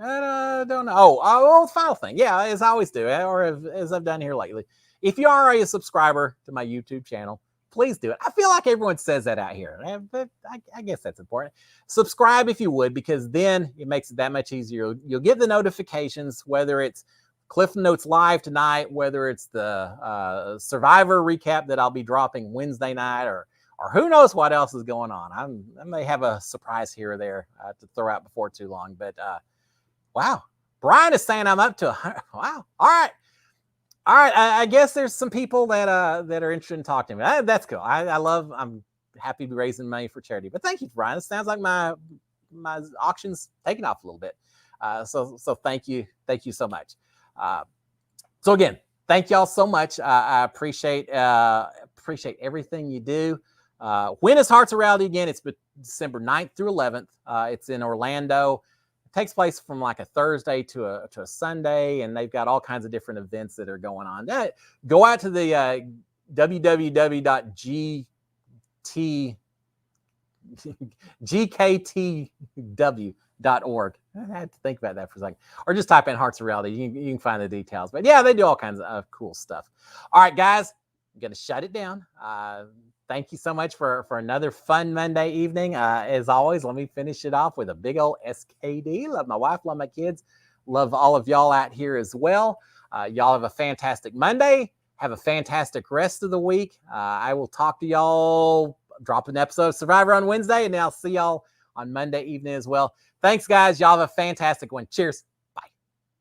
I don't know. Oh, final thing. Yeah, as I always do, or as I've done here lately. If you are already a subscriber to my YouTube channel, please do it. I feel like everyone says that out here. I guess that's important. Subscribe if you would, because then it makes it that much easier. You'll get the notifications, whether it's Cliff Notes Live tonight, whether it's the Survivor recap that I'll be dropping Wednesday night, or who knows what else is going on. I may have a surprise here or there to throw out before too long. But wow, Brian is saying I'm up to 100. Wow. All right, I guess there's some people that are interested in talking to me. That's cool. I'm happy to be raising money for charity. But thank you, Brian. It sounds like my auction's taking off a little bit. So thank you so much. So again, thank y'all so much. I appreciate everything you do. When is Hearts of Reality again? It's December 9th through 11th. It's in Orlando. Takes place from like a Thursday to a Sunday, and they've got all kinds of different events that are going on. Go out to the gktw.org. I had to think about that for a second. Or just type in Hearts of Reality. You can find the details. But yeah, they do all kinds of cool stuff. All right, guys, I'm going to shut it down. Thank you so much for another fun Monday evening. As always, let me finish it off with a big old SKD. Love my wife, love my kids, love all of y'all out here as well. Y'all have a fantastic Monday. Have a fantastic rest of the week. I will talk to y'all, drop an episode of Survivor on Wednesday, and then I'll see y'all on Monday evening as well. Thanks, guys. Y'all have a fantastic one. Cheers.